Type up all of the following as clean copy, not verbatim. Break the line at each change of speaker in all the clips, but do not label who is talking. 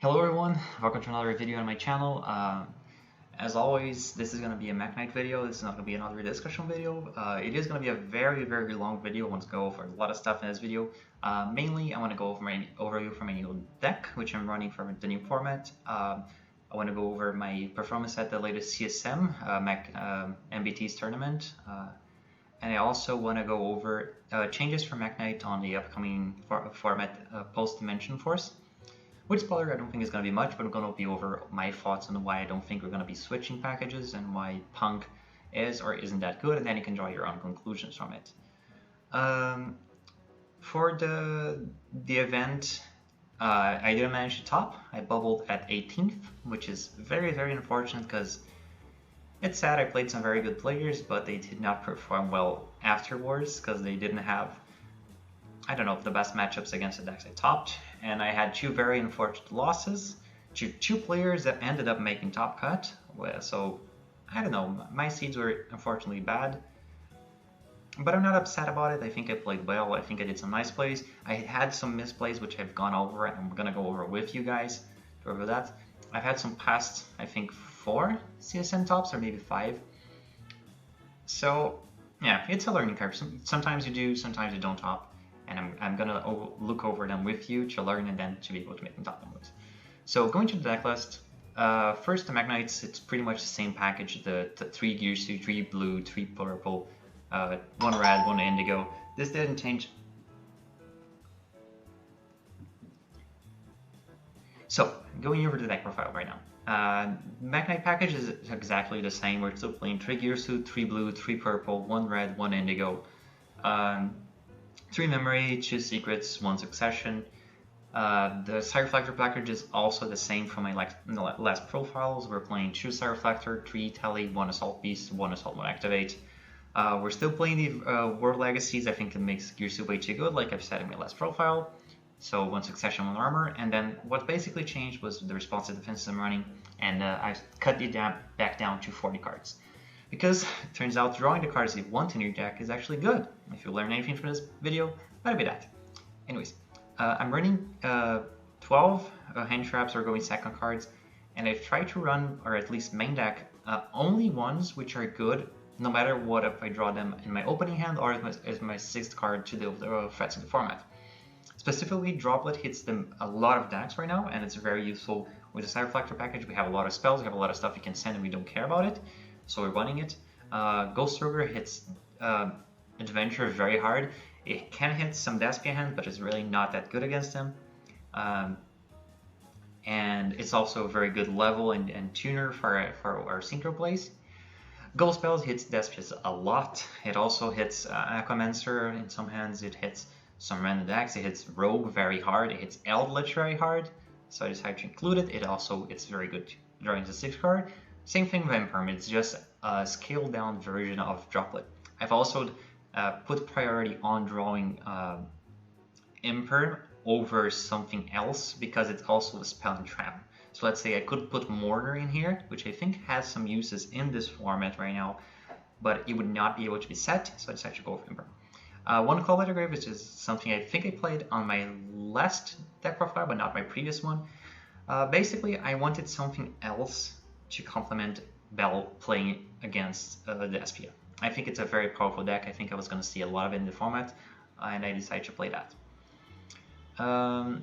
Hello everyone, welcome to another video on my channel. As always, this is going to be a Mekk-knight video. This is not going to be another discussion video. It is going to be a very long video. I want to go over a lot of stuff in this video. Mainly, I want to go over my overview for my new deck, which I'm running for the new format. I want to go over my performance at the latest CSM, MBT's tournament. And I also want to go over changes for Mekk-knight on the upcoming format post-dimension force. Which spoiler I don't think is going to be much, but I'm going to be over my thoughts on why I don't think we're going to be switching packages and why P.u.n.k is or isn't that good, and then you can draw your own conclusions from it. For the event, I didn't manage to top. I bubbled at 18th, which is very unfortunate because it's sad. I played some very good players, but they did not perform well afterwards because they didn't have, I don't know, the best matchups against the decks I topped, and I had two very unfortunate losses to two players that ended up making top cut. So I don't know, my seeds were unfortunately bad, but I'm not upset about it. I think I played well. I think I did some nice plays. I had some misplays which I've gone over and I'm gonna go over with you guys to over that. I've had some past, I think 4 CSM tops or maybe 5. So yeah, it's a learning curve. Sometimes you do, sometimes you don't top. And I'm gonna look over them with you to learn and then to be able to make them top numbers. So going to the deck list, first the Mekk-knights, it's pretty much the same package, the 3 gears, 3 blue, 3 purple, 1 red, 1 indigo. This didn't change. So going over the deck profile right now. Mekk-knight package is exactly the same. We're still playing 3 gear suit, 3 blue, 3 purple, 1 red, 1 indigo. 3 memory, 2 secrets, 1 succession. The Sire Reflector package is also the same from my last profiles. We're playing 2 Sire Reflector, 3 Tele, 1 Assault Beast, 1 Assault Mode Activate. We're still playing the World Legacies. I think it makes Gear Suit way too good, like I've said in my last profile. So 1 succession, 1 armor, and then what basically changed was the responsive defenses I'm running, and I cut the deck down to 40 cards. Because it turns out drawing the cards you want in your deck is actually good. If you learn anything from this video, that'll be that. Anyways, I'm running 12 hand traps or going second cards, and I've tried to run, or at least main deck, only ones which are good, no matter what if I draw them in my opening hand or as my 6th card to deal with the threats of the format. Specifically, Droplet hits them a lot of decks right now, and it's very useful with the Sire Reflector package. We have a lot of spells, we have a lot of stuff you can send, and we don't care about it. So we're running it. Ghost Roger hits Adventure very hard. It can hit some Despia hands, but it's really not that good against them. And it's also a very good level and tuner for our synchro plays. Ghost Spells hits Despias a lot. It also hits Aquamancer in some hands. It hits some random decks. It hits Rogue very hard. It hits Eldlich very hard. So I decided to include it. It's very good drawing the 6th card. Same thing with Imperm, it's just a scaled down version of Droplet. I've also put priority on drawing Imperm over something else because it's also a spell and trap. So let's say I could put Mourner in here, which I think has some uses in this format right now, but it would not be able to be set, so I decided to go with Imperm. 1 Callbiter Grave, which is something I think I played on my last deck profile, but not my previous one. Basically, I wanted something else to complement Bell playing against the Despia. I think it's a very powerful deck. I think I was going to see a lot of it in the format, and I decided to play that. And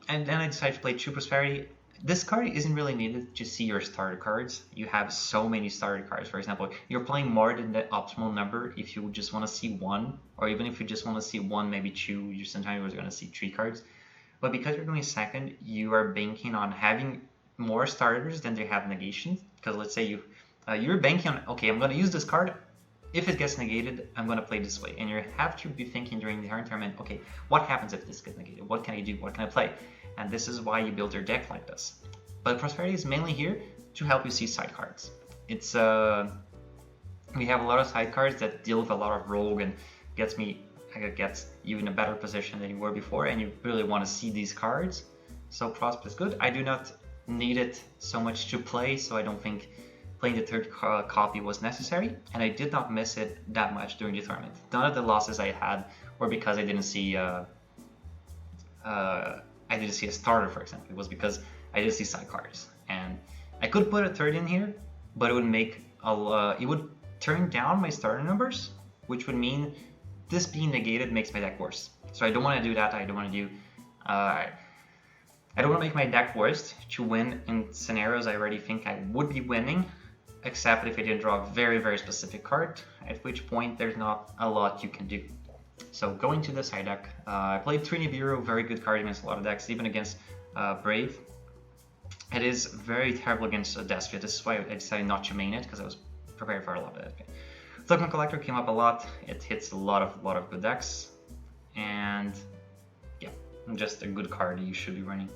then I decided to play 2 Prosperity. This card isn't really needed to see your starter cards. You have so many starter cards. For example, you're playing more than the optimal number if you just want to see 1, or even if you just want to see 1, maybe 2, you sometimes you're going to see 3 cards. But because you're going second, you are banking on having more starters than they have negations, because let's say you're banking on, okay, I'm going to use this card. If it gets negated, I'm going to play this way, and you have to be thinking during the tournament, okay, what happens if this gets negated? What can I do? What can I play? And this is why you build your deck like this. But Prosperity is mainly here to help you see side cards. It's we have a lot of side cards that deal with a lot of rogue and gets you in a better position than you were before, and you really want to see these cards. So Prosper is good. I do not need it so much to play, so I don't think playing the 3rd copy was necessary, and I did not miss it that much during the tournament. None of the losses I had were because I didn't see I didn't see a starter, for example. It was because I didn't see side cards. And I could put a third in here, but it would make it would turn down my starter numbers, which would mean this being negated makes my deck worse. So I don't want to do that. I don't want to do I don't want to make my deck worse to win in scenarios I already think I would be winning, except if I didn't draw a very, very specific card, at which point there's not a lot you can do. So going to the side deck, I played 3 Nibiru, very good card against a lot of decks, even against Brave. It is very terrible against Despia. This is why I decided not to main it, because I was prepared for a lot of that. Token Collector came up a lot. It hits a lot of good decks, and yeah, just a good card you should be running.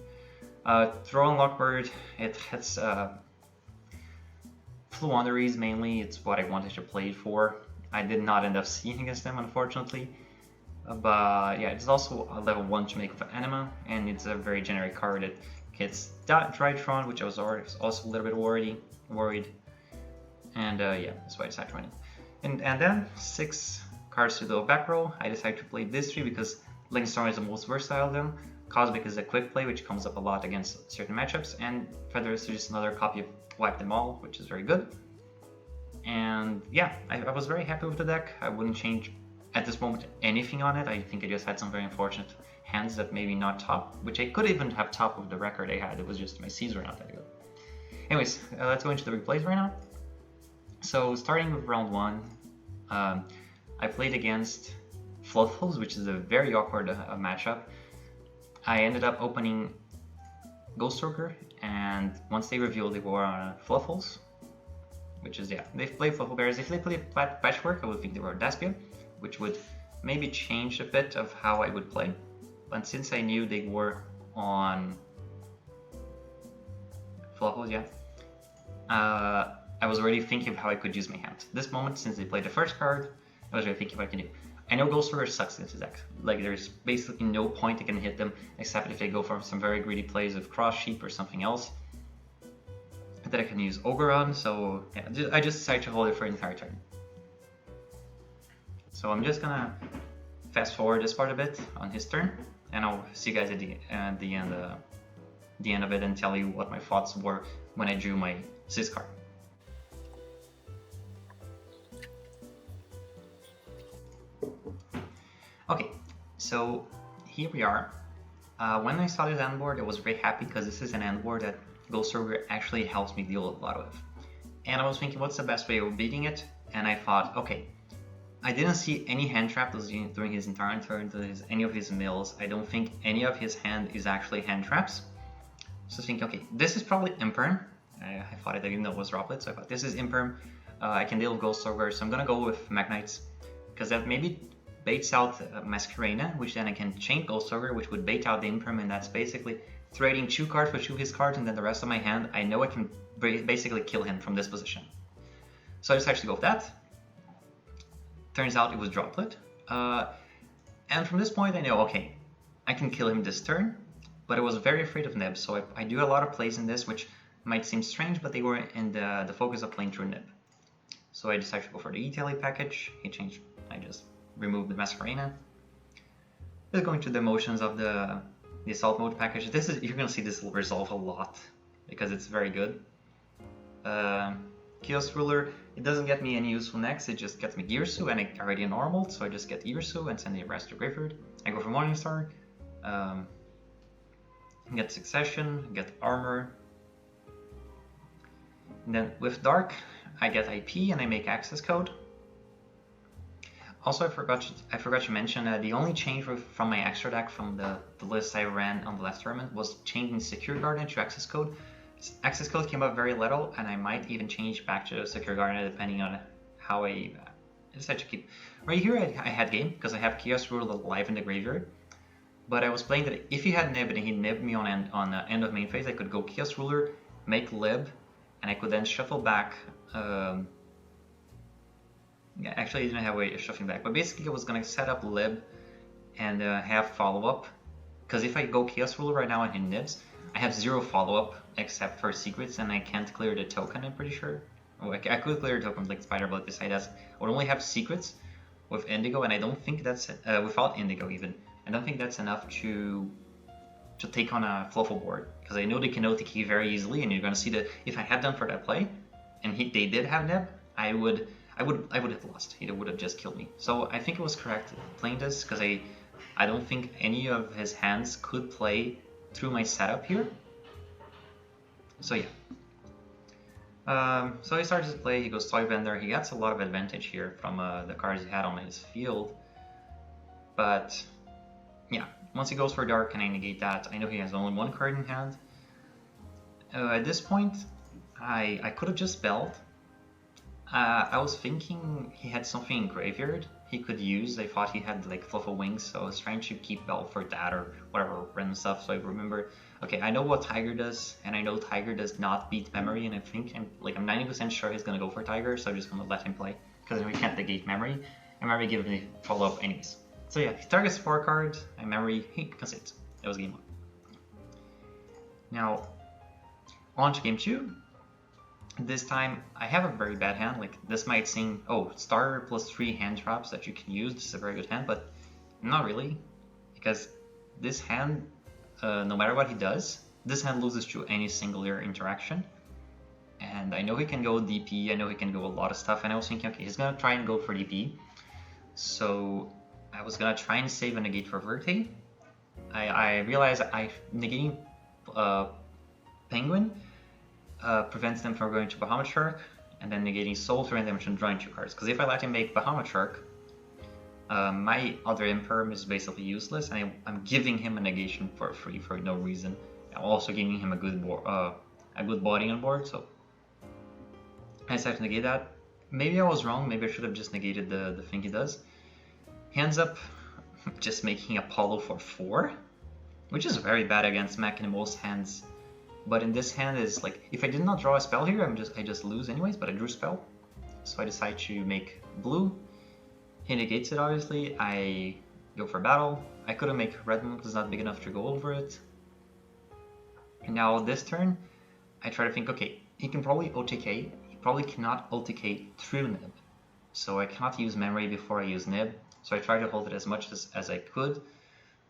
Throw on Lockbird, it hits Floowandereeze mainly. It's what I wanted to play it for. I did not end up seeing against them, unfortunately. But yeah, it's also a level 1 to make with Anima, and it's a very generic card. It hits Drytron, which I was also a little bit worried. And yeah, that's why I decided to run it. And then 6 cards to the back row. I decided to play this 3 because Link Storm is the most versatile of them. Cosmic is a quick play, which comes up a lot against certain matchups, and Feather is just another copy of Wipe Them All, which is very good. And yeah, I was very happy with the deck. I wouldn't change at this moment anything on it. I think I just had some very unfortunate hands that maybe not top, which I could even have top with the record I had. It was just my Cs were not that good. Anyways, let's go into the replays right now. So starting with round 1, I played against Fluffals, which is a very awkward matchup. I ended up opening Ghost Stalker, and once they revealed they were on Fluffals, which is, yeah, they play Fluffal Bears. If they play Patchwork, I would think they were Despia, which would maybe change a bit of how I would play. But since I knew they were on Fluffals, yeah, I was already thinking of how I could use my hand. This moment, since they played the first card, I was already thinking what I can do. I know Ghost Stalker sucks against this deck. Like, there's basically no point I can hit them, except if they go for some very greedy plays of Cross Sheep or something else that I can use Ogre on. So yeah, I just decided to hold it for an entire turn. So I'm just gonna fast forward this part a bit on his turn, and I'll see you guys at the end of it and tell you what my thoughts were when I drew my 6th card. Okay, so here we are. When I saw this end board, I was very happy because this is an end board that Ghost Stalker actually helps me deal a lot with. And I was thinking, what's the best way of beating it? And I thought, okay, I didn't see any hand trap during his entire turn, any of his mills. I don't think any of his hand is actually hand traps. So I think, okay, this is probably Imperm. I thought it, even though it was Droplet, so I thought this is Imperm. I can deal with Ghost Stalker, so I'm gonna go with Mekk-knights, because that maybe baits out Masquerena, which then I can chain Ghost Stalker, which would bait out the Imperm, and that's basically trading 2 cards for 2 of his cards, and then the rest of my hand, I know I can basically kill him from this position. So I decided to go with that. Turns out it was Droplet. And from this point I know, okay, I can kill him this turn, but I was very afraid of Nib, so I do a lot of plays in this, which might seem strange, but they were in the focus of playing through Nib. So I decided to go for the E-Tally package. I just removed the Masquerena. Just going through the motions of the Assault Mode package. You're gonna see this will resolve a lot, because it's very good. Chaos Ruler, it doesn't get me any useful next, it just gets me Girsu, and I already normal, so I just get Girsu and send the rest to Graveyard. I go for Morningstar, get Succession, get Armor. And then with Dark, I get IP and I make access code. Also, I forgot to mention the only change from my extra deck from the list I ran on the last tournament was changing Secure Garden to access code. Access code came up very little, and I might even change back to Secure Garden depending on how I decide to keep. Right here I had game, because I have Chaos Ruler live in the graveyard, but I was playing that if he had Nib and he nibbed me on end of main phase, I could go Chaos Ruler, make Lib, and I could then shuffle back. Yeah, actually I didn't have a way of shuffling back, but basically I was going to set up Lib and have follow-up, because if I go Chaos Ruler right now and he nibs, I have 0 follow-up except for secrets, and I can't clear the token, I'm pretty sure. Oh, I could clear the token like Spider, but besides that, I would only have secrets with Indigo, and I don't think that's, without Indigo even, I don't think that's enough to to take on a Fluffal board, because I know they can OTK very easily, and you're gonna see that if I had done for that play, and they did have nib, I would have lost. He would have just killed me. So I think it was correct playing this, because I don't think any of his hands could play through my setup here. So yeah. So he starts to play, he goes Toy Vendor, he gets a lot of advantage here from the cards he had on his field. But yeah, once he goes for Dark and I negate that, I know he has only one card in hand. At this point, I could have just spelled. I was thinking he had something in graveyard he could use. I thought he had like Fluffal Wings, so I was trying to keep Bell for that or whatever random stuff. So I remember, okay, I know what Tiger does, and I know Tiger does not beat Memory, and I think I'm 90% sure he's gonna go for Tiger, so I'm just gonna let him play because we can't negate Memory, and Memory gives me follow up anyways. So yeah, he targets 4 cards, and Memory he concedes. That was game 1. Now on to game 2. This time, I have a very bad hand. Like, this might seem, oh, starter plus 3 hand traps that you can use. This is a very good hand, but not really. Because this hand, no matter what he does, this hand loses to any singular interaction. And I know he can go DP, I know he can go a lot of stuff, and I was thinking, okay, he's gonna try and go for DP. So, I was gonna try and save a negate for Verte. I realized negating Penguin prevents them from going to Bahamut Shark, and then negating Soul to them from drawing 2 cards. Because if I let him make Bahamut Shark, my other Imperm is basically useless, and I'm giving him a negation for free for no reason. I'm also giving him a good body on board, so I decided to negate that. Maybe I was wrong, maybe I should have just negated the thing he does. Hands up, just making Apollo for 4, which is very bad against Mekk in most hands. But in this hand is like, if I did not draw a spell here, I just lose anyways, but I drew a spell. So I decide to make blue. He negates it obviously, I go for battle. I couldn't make red one because it's not big enough to go over it. And now this turn, I try to think, okay, he can probably OTK, he probably cannot OTK through Nib. So I cannot use memory before I use Nib. So I try to hold it as much as I could.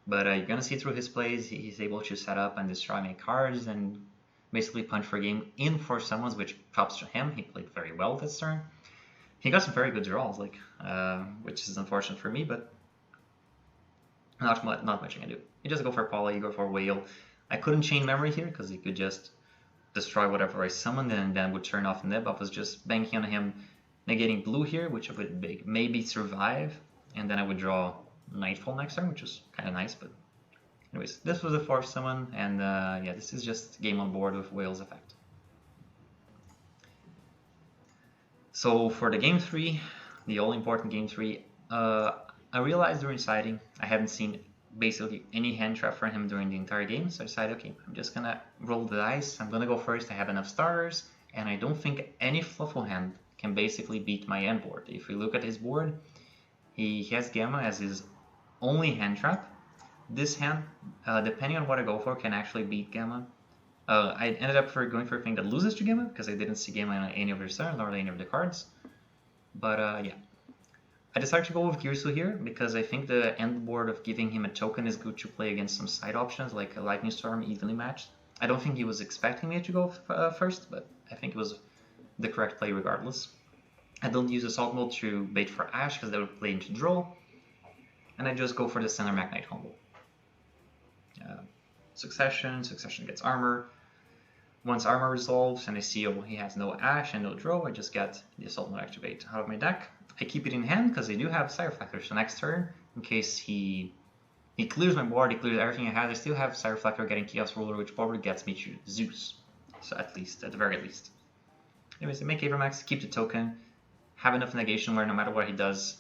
But you're gonna see through his plays, he's able to set up and destroy my cards and basically punch for game in for summons, which props to him. He played very well this turn. He got some very good draws, like which is unfortunate for me, but not much I can do. You just go for Poly, you go for Whale. I couldn't chain memory here because he could just destroy whatever I summoned and then would turn off Nib. I was just banking on him negating blue here, which would maybe survive, and then I would draw Nightfall next turn, which was kind of nice, but anyways, this was a 4th summon, and yeah, this is just game on board with Whale's effect. So for the game 3, the all-important game 3, I realized during siding I haven't seen basically any hand trap for him during the entire game, so I decided, okay, I'm just gonna roll the dice, I'm gonna go first, I have enough starters, and I don't think any Fluffal hand can basically beat my end board. If we look at his board, he has Gamma as his only hand trap. This hand, depending on what I go for, can actually beat Gamma. I ended up going for a thing that loses to Gamma because I didn't see Gamma on any of their stars nor any of the cards. But yeah, I decided to go with Girsu here because I think the end board of giving him a token is good to play against some side options like a Lightning Storm evenly matched. I don't think he was expecting me to go first, but I think it was the correct play regardless. I don't use Assault Mode to bait for Ash because that would play into draw. And I just go for the center Mekk-knight combo. Succession gets armor. Once armor resolves and I see he has no Ash and no draw, I just get the Assault Mode activate out of my deck. I keep it in hand because I do have Cyreflector, so next turn, in case he clears my board, he clears everything I have, I still have Cyreflector getting Chaos Ruler, which probably gets me to Zeus. So at the very least. Anyways, I make Abramax, keep the token, have enough negation where no matter what he does,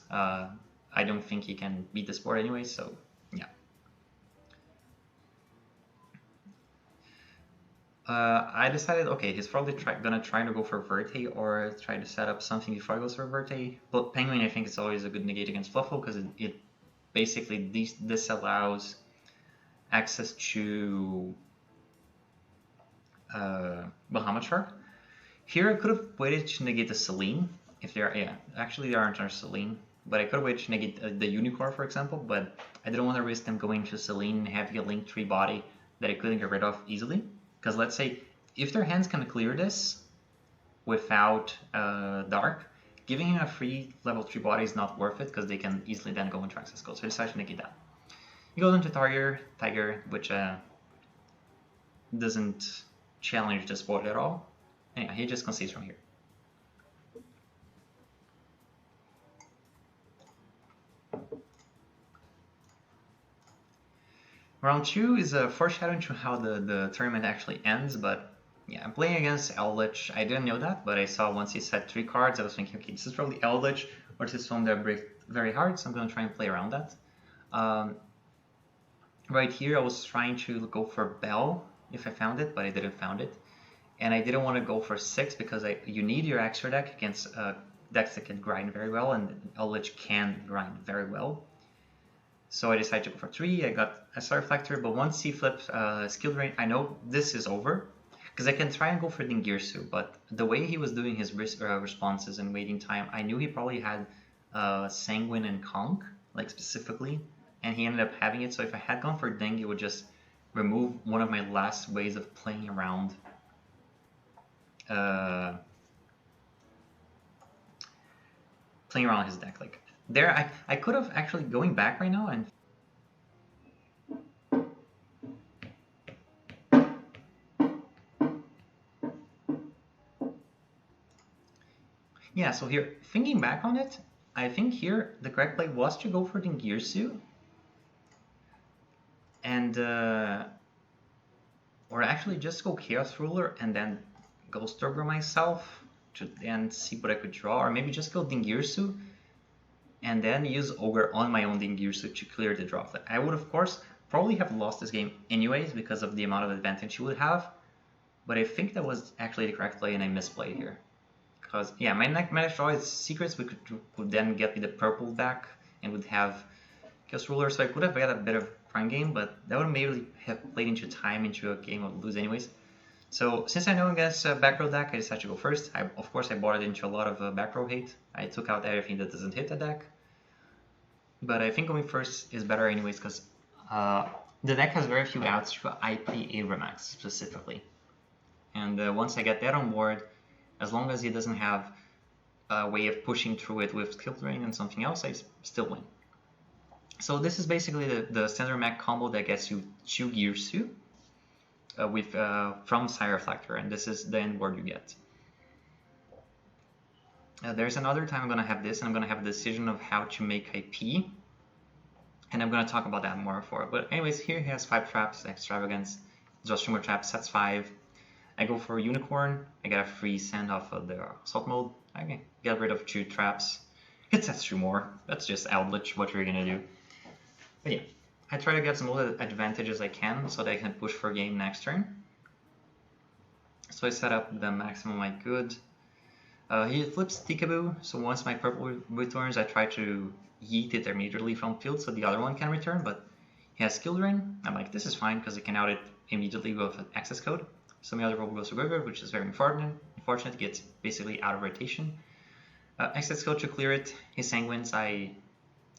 I don't think he can beat this board anyway, so yeah. I decided, okay, he's probably gonna try to go for Verte or try to set up something before he goes for Verte. But Penguin, I think, is always a good negate against Fluffal because it basically disallows access to Bahamut Shark. Here I could have waited to negate the Selene. If there are, yeah, actually there aren't Selene. But I could have waited to negate the Unicorn, for example, but I didn't want to risk them going to Selene and having a Link 3 body that he couldn't get rid of easily. Because let's say if their hands can clear this without Dark, giving him a free level 3 body is not worth it because they can easily then go into access code. So he decides to negate that. He goes into Tiger, which doesn't challenge this board at all. Anyway, he just concedes from here. Round 2 is a foreshadowing to how the tournament actually ends, but yeah, I'm playing against Eldlich. I didn't know that, but I saw once he said 3 cards, I was thinking, okay, this is probably Eldlich, or this is one that breaks very hard, so I'm going to try and play around that. Right here, I was trying to go for Bell if I found it, but I didn't found it. And I didn't want to go for 6 because you need your extra deck against decks that can grind very well, and Eldlich can grind very well. So I decided to go for 3. I got a Star Reflector, but once he flipped Skill Drain, I know this is over. Because I can try and go for Dingirsu, but the way he was doing his responses and waiting time, I knew he probably had Sanguine and Conk, like specifically, and he ended up having it. So if I had gone for Ding, it would just remove one of my last ways of playing around his deck. Like there, I could have actually going back right now and. Yeah, so here, thinking back on it, I think here the correct play was to go for Dingirsu and or actually just go Chaos Ruler and then Ghost Ogre myself to then see what I could draw, or maybe just go Dingirsu and then use Ogre on my own Dingirsu to clear the draw. I would of course probably have lost this game anyways because of the amount of advantage you would have, but I think that was actually the correct play and I misplayed here. Because yeah, my next draw is Secrets, which would then get me the purple back and would have Chaos Ruler, so I could have got a bit of Crime Game, but that would maybe have played into time into a game I would lose anyways. So since I know against a back row deck, I decided to go first. Of course I bought it into a lot of back row hate. I took out everything that doesn't hit the deck. But I think going first is better anyways, because the deck has very few outs to IP Abramax specifically. And once I get that on board, as long as he doesn't have a way of pushing through it with Skill Drain and something else, I still win. So this is basically the standard Mekk combo that gets you 2 Girsu from Sire Reflector, and this is the end board you get. There's another time I'm going to have this, and I'm going to have a decision of how to make IP, and I'm going to talk about that more for it. But anyways, here he has 5 traps, Extravagance, just 2 more traps, sets 5. I go for Unicorn, I get a free send off of the Assault mode, I can get rid of 2 traps, it sets 2 more, that's just Eldlich, what you're gonna do. But yeah, I try to get as much advantage as I can so that I can push for game next turn. So I set up the maximum I could. He flips Tikaboo, so once my purple returns, I try to yeet it immediately from field so the other one can return, but he has Skill Drain. I'm like, this is fine because I can out it immediately with an access code. So my other purple goes to graveyard, which is very unfortunate. It gets basically out of rotation. Access code to clear it. His Sanguines, I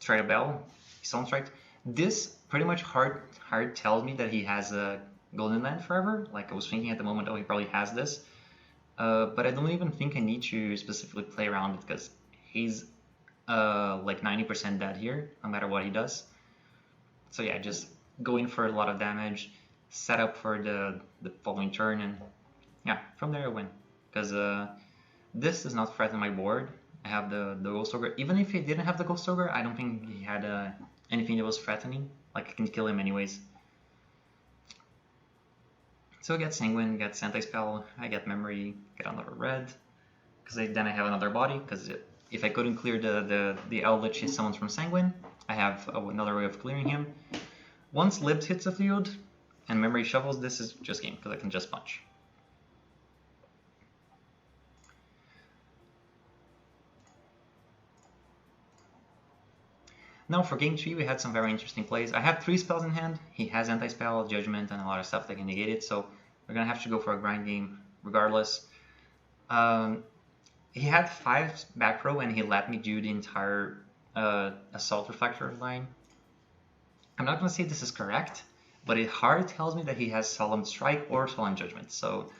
try to Bell. He Stone Strike. This pretty much hard tells me that he has a Golden Land forever. Like I was thinking at the moment, oh, he probably has this. But I don't even think I need to specifically play around it because he's like 90% dead here, no matter what he does. So yeah, just go in for a lot of damage, set up for the following turn, and yeah, from there I win. Because this does not threaten my board. I have the Ghost Ogre. Even if he didn't have the Ghost Ogre, I don't think he had anything that was threatening. Like I can kill him anyways. So I get Sanguine, get Anti-Spell, I get Memory, get another red. Because then I have another body, because if I couldn't clear the Eldlich he summons from Sanguine, I have another way of clearing him. Once Libs hits the field, and Memory shuffles, this is just game, because I can just punch. Now for game 3 we had some very interesting plays. I have 3 spells in hand, he has Anti-Spell, Judgment, and a lot of stuff that can negate it, so we're going to have to go for a grind game regardless. He had 5 back row and he let me do the entire Assault Reflector line. I'm not going to say this is correct, but it hard tells me that he has Solemn Strike or Solemn Judgment. So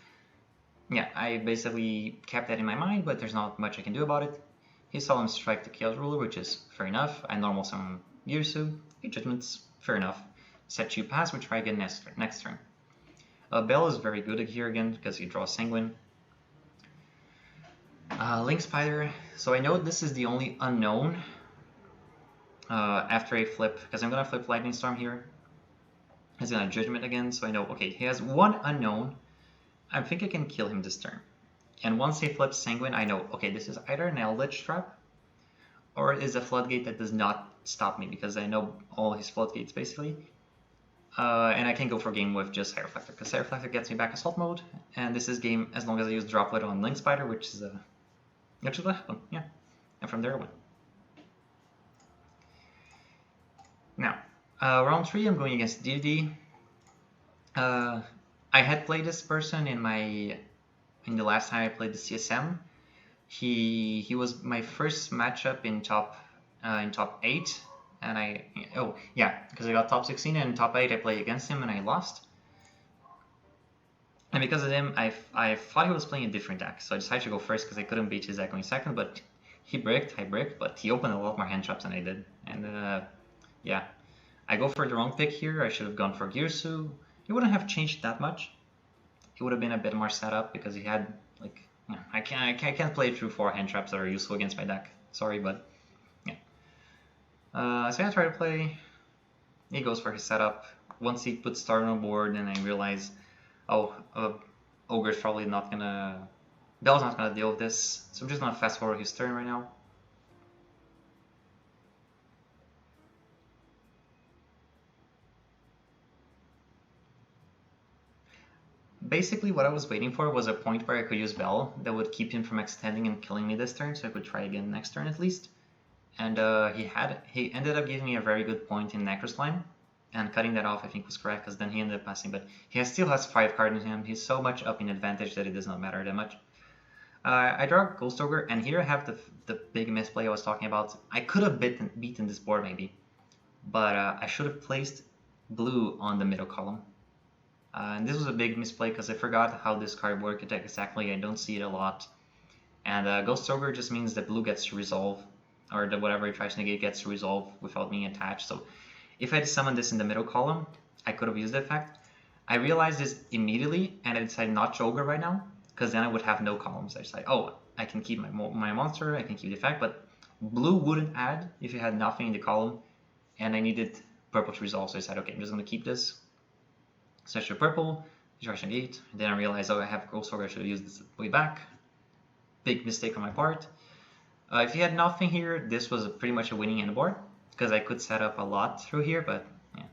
yeah, I basically kept that in my mind, but there's not much I can do about it. He Solemn Strike the Chaos Ruler, which is fair enough. I normal summon Girsu. He Judgments, fair enough. Set you pass, we try again next turn. Bell is very good here again because he draws Sanguine. Link Spider. So I know this is the only unknown after a flip, because I'm gonna flip Lightning Storm here. He's gonna Judgment again, so I know, okay, he has one unknown. I think I can kill him this turn. And once he flips Sanguine, I know, okay, this is either an Eldlich trap, or it is a Floodgate that does not stop me, because I know all his Floodgates, basically. And I can go for game with just Sire Reflector, because Sire Reflector gets me back Assault mode, and this is game as long as I use Droplet on Link Spider, which is what happened, yeah. And from there I win. Now, round 3, I'm going against DD. I had played this person in the last time I played the CSM. He was my first matchup in top 8, and because I got top 16 and top 8 I played against him and I lost. And because of him, I thought he was playing a different deck, so I decided to go first because I couldn't beat his deck going second. But he bricked, I bricked, but he opened a lot more hand traps than I did. And yeah, I go for the wrong pick here. I should have gone for Girsu. He wouldn't have changed that much. He would have been a bit more set up because he had like, I can't play through 4 hand traps that are useful against my deck. Sorry, but yeah. So I try to play. He goes for his setup. Once he puts Star on board, and I realize, oh, Ogre's probably not gonna, Bell's not gonna deal with this. So I'm just gonna fast forward his turn right now. Basically, what I was waiting for was a point where I could use Bell that would keep him from extending and killing me this turn, so I could try again next turn at least. And he ended up giving me a very good point in Necros line, and cutting that off I think was correct, because then he ended up passing. But he still has 5 cards in him. He's so much up in advantage that it does not matter that much. I draw Ghost Ogre, and here I have the big misplay I was talking about. I could have beaten this board maybe, but I should have placed blue on the middle column. And this was a big misplay because I forgot how this card worked exactly. I don't see it a lot. And Ghost Ogre just means that blue gets to resolve, or that whatever it tries to negate gets to resolve without being attached. So if I had summoned this in the middle column, I could have used the effect. I realized this immediately, and I decided not to Ogre right now, because then I would have no columns. I decided, oh, I can keep my monster, I can keep the effect, but blue wouldn't add if it had nothing in the column, and I needed purple to resolve. So I said, okay, I'm just going to keep this. Search for purple, Destruction Gate, and then I realized, oh, I have Ghost Ogre, I should have used this way back. Big mistake on my part. If he had nothing here, this was pretty much a winning end board, because I could set up a lot through here, but yeah.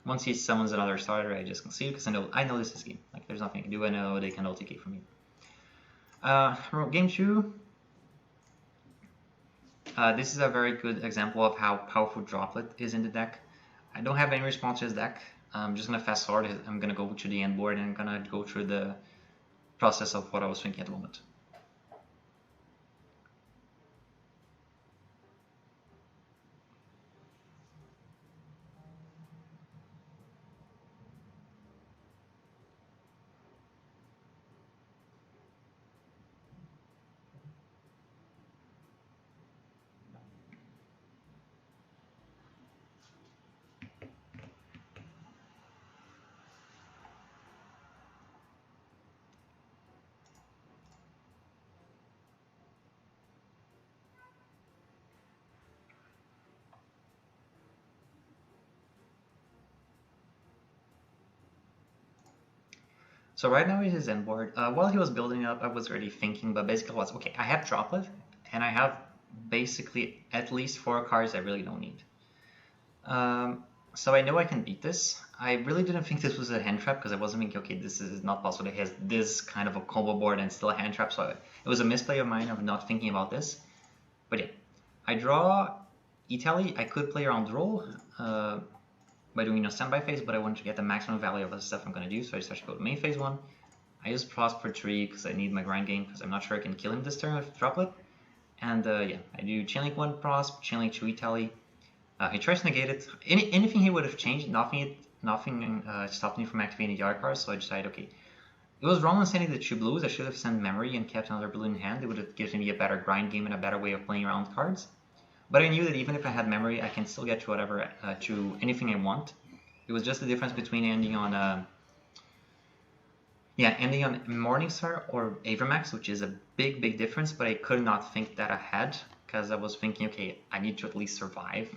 Once he summons another starter, I just concede, because I know this is game. Like, there's nothing I can do, I know they can OTK from me. Game 2. This is a very good example of how powerful Droplet is in the deck. I don't have any response to his deck. I'm just going to fast forward. I'm going to go to the end board and I'm going to go through the process of what I was thinking at the moment. So right now is his end board. While he was building up, I was already thinking, but basically was, okay, I have Droplet, and I have basically at least 4 cards I really don't need. So I know I can beat this. I really didn't think this was a hand trap, because I wasn't thinking, okay, this is not possible that he has this kind of a combo board and still a hand trap, so it was a misplay of mine of not thinking about this. But yeah, I draw Italy. I could play around roll by doing standby phase, but I wanted to get the maximum value of the stuff I'm going to do, so I decided to go to main phase 1. I use Prosper 3 because I need my grind game, because I'm not sure I can kill him this turn with Droplet. And yeah, I do Chainlink 1 Prosp, Chainlink 2 Italy. He tries to negate it. Anything he would have changed, nothing nothing stopped me from activating the other cards, so I decided, okay, it was wrong on sending the 2 blues. I should have sent memory and kept another blue in hand. It would have given me a better grind game and a better way of playing around cards. But I knew that even if I had memory, I can still get to whatever, to anything I want. It was just the difference between ending on ending on Morningstar or Avermax, which is a big difference, but I could not think that ahead, because I was thinking, okay, I need to at least survive.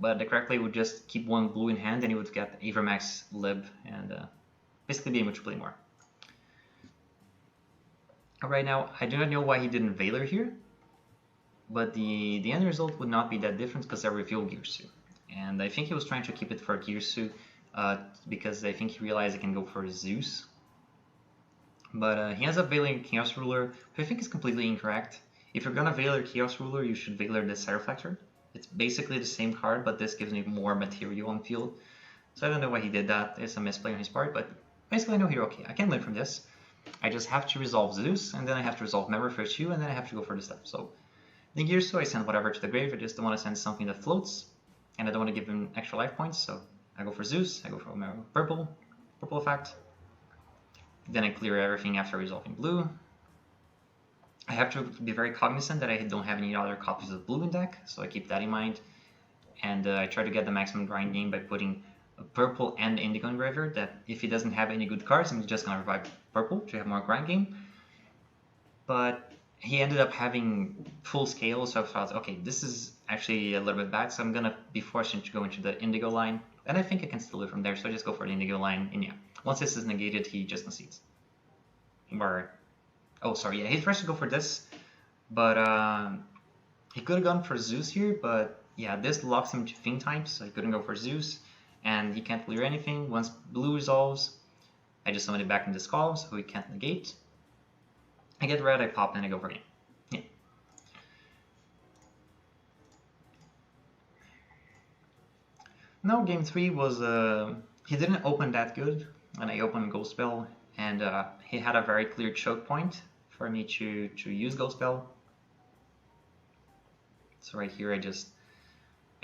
But the correct play would just keep 1 blue in hand, and he would get Avermax lib, and basically be able to play more. Right now, I do not know why he didn't Valor here, but the end result would not be that different because I revealed Girsu. And I think he was trying to keep it for Girsu, because I think he realized I can go for Zeus. But he ends up Veiling Chaos Ruler, which I think is completely incorrect. If you're gonna Valor Chaos Ruler, you should Valor the Reflector. It's basically the same card, but this gives me more material on field. So I don't know why he did that. It's a misplay on his part, but basically I know here, okay, I can win from this. I just have to resolve Zeus, and then I have to resolve Memory for 2, and then I have to go for the step. So the Girsu, I send whatever to the grave. I just don't want to send something that floats, and I don't want to give him extra life points, so I go for Zeus, I go for purple effect. Then I clear everything after resolving blue. I have to be very cognizant that I don't have any other copies of blue in deck, so I keep that in mind. And I try to get the maximum grind game by putting purple and indigo in graveyard, that if he doesn't have any good cards, I'm just going to revive purple to have more grind game. But he ended up having full scale, so I thought, okay, this is actually a little bit bad, so I'm going to be forced to go into the indigo line. And I think I can still live from there, so I just go for the indigo line, and yeah. Once this is negated, he just concedes. He tries to go for this, but he could have gone for Zeus here, but yeah, this locks him to Fiend types, so he couldn't go for Zeus, and he can't clear anything. Once blue resolves, I just summon it back in this column, so he can't negate. I get red, I pop, and I go for game. Yeah. No, game 3 was, he didn't open that good, and I opened Ghost Spell, and he had a very clear choke point for me to use Ghost Spell. So right here I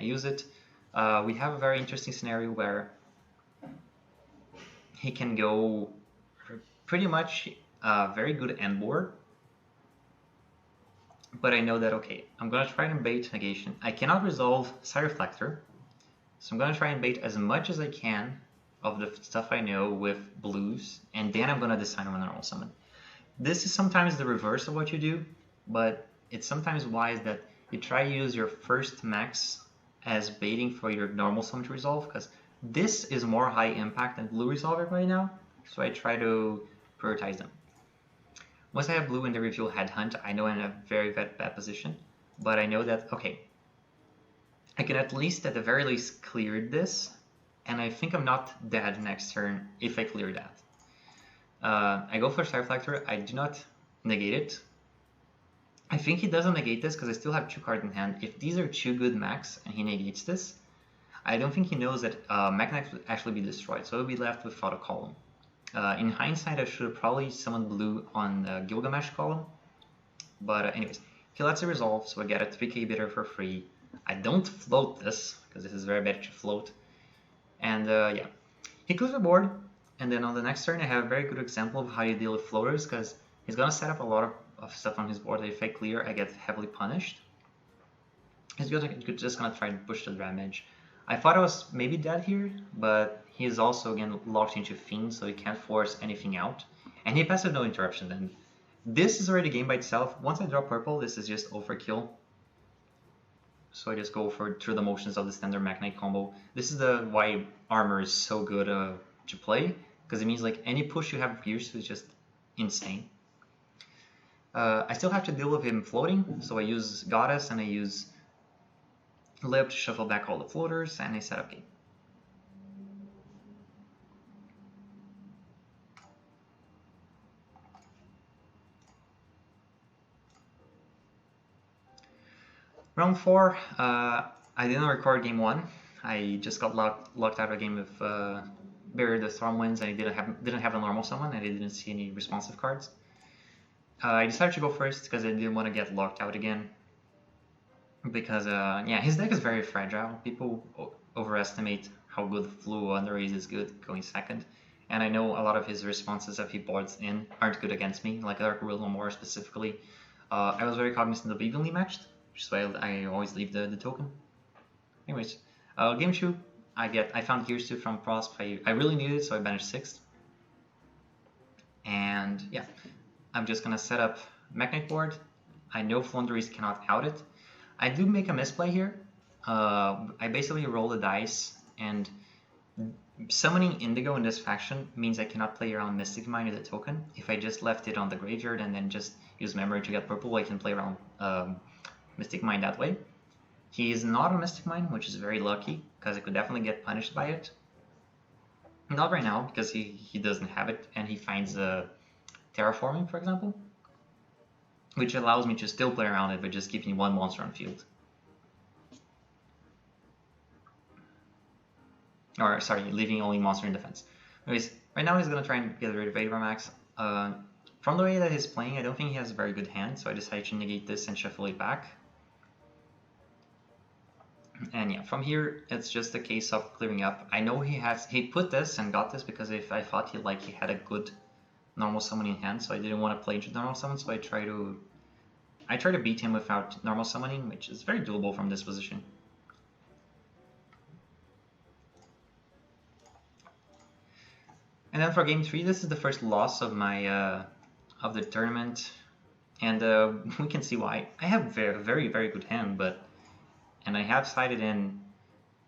use it. We have a very interesting scenario where he can go pretty much very good end board. But I know that, okay, I'm going to try and bait negation. I cannot resolve Reflector, so I'm going to try and bait as much as I can of the stuff I know with blues, and then I'm going to decide on a normal summon. This is sometimes the reverse of what you do, but it's sometimes wise that you try to use your first max as baiting for your normal summon to resolve, because this is more high impact than blue resolver right now, so I try to prioritize them. Once I have blue in the reveal headhunt, I know I'm in a very bad position, but I know that, okay, I can at least, at the very least, clear this, and I think I'm not dead next turn if I clear that. I go for Star Reflector, I do not negate it. I think he doesn't negate this because I still have 2 cards in hand. If these are 2 good max and he negates this, I don't think he knows that Mekk-knight would actually be destroyed, so he'll be left without a column. In hindsight, I should have probably summoned blue on the Gilgamesh column, but anyways, he lets it resolve, so I get a 3k bidder for free. I don't float this, because this is very bad to float, and yeah. He clears the board, and then on the next turn I have a very good example of how you deal with floaters, because he's going to set up a lot of stuff on his board that if I clear, I get heavily punished. He's just going to try and push the damage. I thought I was maybe dead here, but he is also again locked into Fiend, so he can't force anything out. And he passes no interruption, and this is already a game by itself. Once I draw purple, this is just overkill. So I just go through the motions of the standard Mekk-knight combo. This is why armor is so good to play, because it means like any push you have with Girsu is just insane. I still have to deal with him floating, so I use Goddess and I use Lip to shuffle back all the floaters, and I set up game. Round 4, I didn't record game 1. I just got locked out of a game with Barrier the Stormwinds, and I didn't have a normal summon, and I didn't see any responsive cards. I decided to go first because I didn't want to get locked out again. Because yeah, his deck is very fragile. People overestimate how good Floowandereeze is good going second. And I know a lot of his responses that he boards in aren't good against me, like Dark Will No More specifically. I was very cognizant of evenly matched, which is why I always leave the token. Anyways, game 2, I found Gears 2 from Prosp. I really needed it, so I banished 6th. And yeah, I'm just gonna set up Mekk-knight board. I know Floowandereeze cannot out it. I do make a misplay here. I basically roll the dice, and summoning Indigo in this faction means I cannot play around Mystic Mind with a token. If I just left it on the graveyard and then just use memory to get purple, I can play around Mystic Mind that way. He is not a Mystic Mind, which is very lucky, because I could definitely get punished by it. Not right now, because he doesn't have it, and he finds Terraforming, for example, which allows me to still play around it, but just keeping one monster on field. Or, sorry, leaving only monster in defense. Anyways, right now he's going to try and get rid of ADV From the way that he's playing, I don't think he has a very good hand, so I decided to negate this and shuffle it back. And yeah, from here, it's just a case of clearing up. I know he put this and got this because if I thought he had a good normal summon in hand, so I didn't want to play into normal summon, so I try to beat him without normal summoning, which is very doable from this position. And then for game 3, this is the first loss of my of the tournament, and we can see why. I have a very, very good hand, and I have sided in,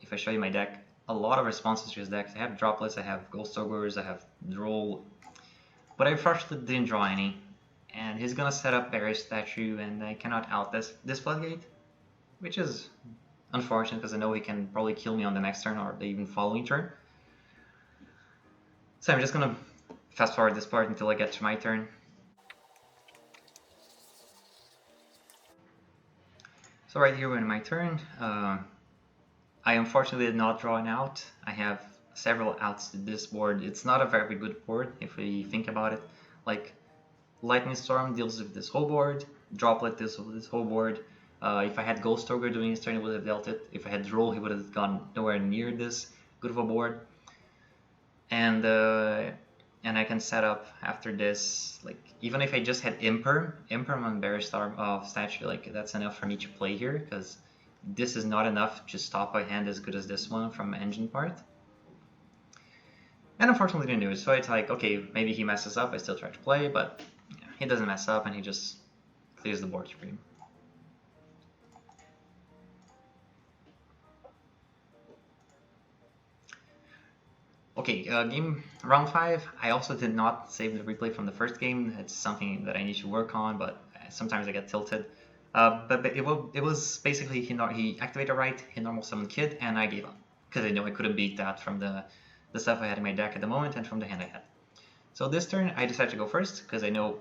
if I show you my deck, a lot of responses to his deck. I have droplets, I have ghost ogres, I have droll, but I unfortunately didn't draw any. And he's gonna set up Barrier Statue, and I cannot out this floodgate, which is unfortunate because I know he can probably kill me on the next turn or the even following turn. So I'm just gonna fast forward this part until I get to my turn. So right here in my turn, I unfortunately did not draw an out. I have several outs to this board. It's not a very good board if we think about it. Like Lightning Storm deals with this whole board, Droplet deals with this whole board. If I had Ghost Ogre doing his turn, he would have dealt it. If I had Droll, he would have gone nowhere near this good of a board. And I can set up after this, like even if I just had Imperm on Barrier Statue, like that's enough for me to play here, because this is not enough to stop a hand as good as this one from engine part. And unfortunately didn't do it, so it's like, okay, maybe he messes up, I still try to play, but yeah, he doesn't mess up and he just clears the board for me. Okay, round 5, I also did not save the replay from the first game. It's something that I need to work on, but sometimes I get tilted. But it was basically he activated right, he normal summoned Kid, and I gave up. Because I know I couldn't beat that from the stuff I had in my deck at the moment and from the hand I had. So this turn, I decided to go first, because I know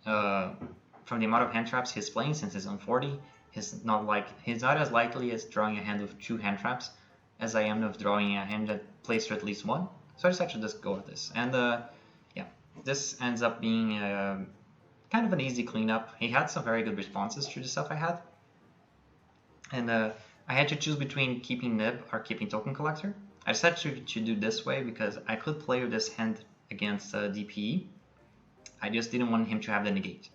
from the amount of hand traps he's playing, since he's on 40, he's not as likely as drawing a hand with 2 hand traps as I am of drawing a hand that plays for at least 1. So I decided to just go with this. And yeah, this ends up being kind of an easy cleanup. He had some very good responses to the stuff I had. And I had to choose between keeping Nib or keeping Token Collector. I decided to do this way because I could play with this hand against DPE. I just didn't want him to have the negate.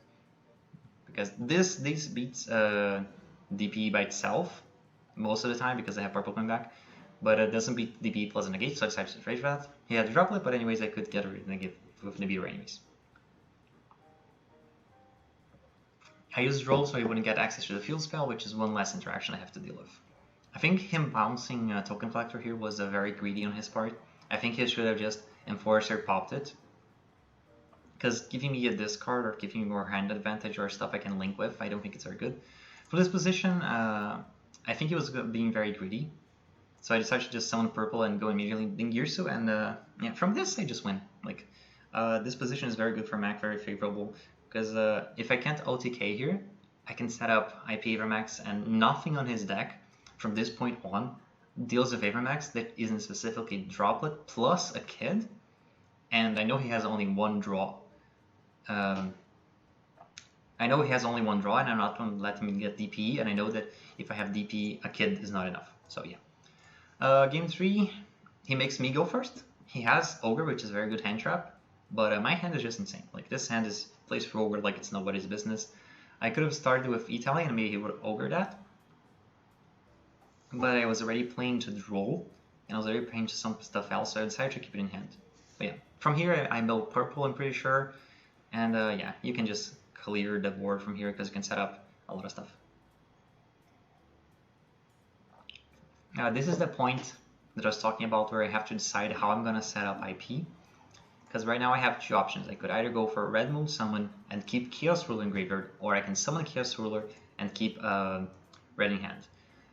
Because this beats DPE by itself most of the time because I have purple coming back. But it doesn't beat DPE plus a negate, so I decided to trade for that. He had a droplet, but anyways I could get rid of the negate with Nibiru anyways. I used Roll so he wouldn't get access to the field spell, which is one less interaction I have to deal with. I think him bouncing Token Collector here was very greedy on his part. I think he should have just Enforcer popped it. Because giving me a discard or giving me more hand advantage or stuff I can link with, I don't think it's very good. For this position, I think he was being very greedy. So I decided to just summon purple and go immediately in Girsu, and yeah, from this I just win. Like, this position is very good for Mekk, very favorable, because if I can't OTK here, I can set up IP Avermax, and nothing on his deck from this point on deals with Avermax that isn't specifically Droplet plus a Kid, and I know he has only one draw. I know he has only one draw, and I'm not going to let him get DP, and I know that if I have DP, a Kid is not enough. So yeah. Game 3, he makes me go first. He has Ogre, which is a very good hand trap, but my hand is just insane. Like, this hand is plays for Ogre like it's nobody's business. I could have started with Italy and maybe he would Ogre that, but I was already playing to draw, and I was already playing to some stuff else, so I decided to keep it in hand. But yeah, from here I built purple, I'm pretty sure, and yeah, you can just clear the board from here because you can set up a lot of stuff. This is the point that I was talking about where I have to decide how I'm going to set up IP. Because right now I have two options. I could either go for a Red Moon Summon and keep Chaos Ruler in graveyard, or I can summon Chaos Ruler and keep Red in hand.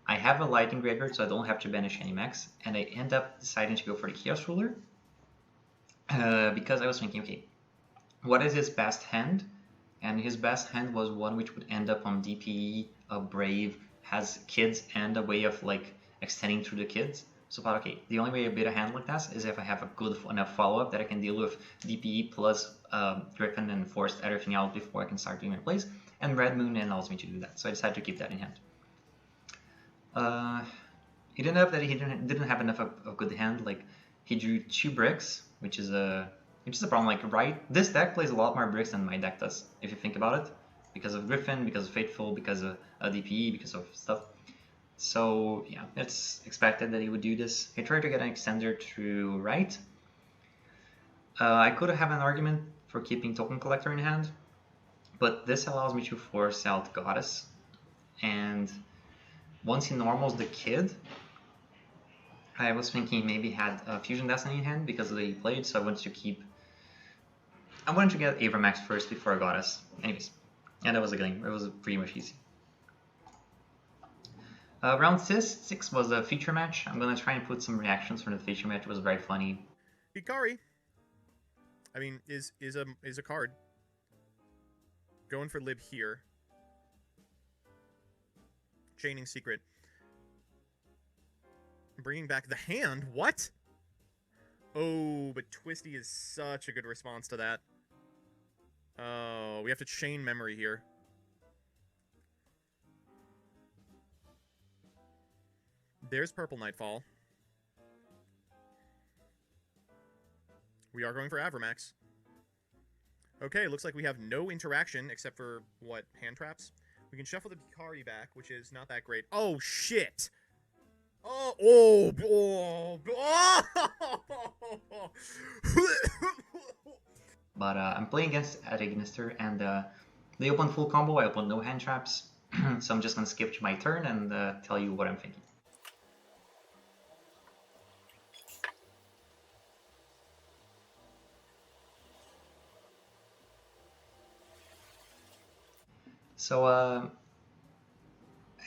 I have a Light in graveyard, so I don't have to banish any Mekks, and I end up deciding to go for the Chaos Ruler because I was thinking, okay, what is his best hand? And his best hand was one which would end up on DPE, a Brave, has kids, and a way of like extending through the kids. So I thought, okay, the only way I beat a hand like that is if I have a good enough follow-up that I can deal with DPE plus Griffin and force everything out before I can start doing my plays. And Red Moon allows me to do that, so I decided to keep that in hand. It ended up that he didn't have enough of a good hand. Like, he drew 2 bricks, which is a problem. Like, right, this deck plays a lot more bricks than my deck does, if you think about it, because of Griffin, because of Fateful, because of DPE, because of stuff. So yeah, it's expected that he would do this. He tried to get an extender to right. I could have an argument for keeping Token Collector in hand, but this allows me to force out Goddess. And once he normals the kid, I was thinking maybe had Fusion Destiny in hand because of the way he played, so I wanted to get Avermax first before Goddess. Anyways, and that was a game. It was pretty much easy. Round 6 was a feature match. I'm going to try and put some reactions from the feature match. It was very funny.
Hikari, I mean, is a card. Going for Lib here. Chaining Secret. Bringing back the hand? What? Oh, but Twisty is such a good response to that. Oh, we have to chain memory here. There's Purple Nightfall. We are going for Avermax. Okay, looks like we have no interaction except for, what, hand traps? We can shuffle the Hikari back, which is not that great. Oh, shit!
But I'm playing against Ignister, and they open full combo, I open no hand traps, so I'm just going to skip to my turn and tell you what I'm thinking. So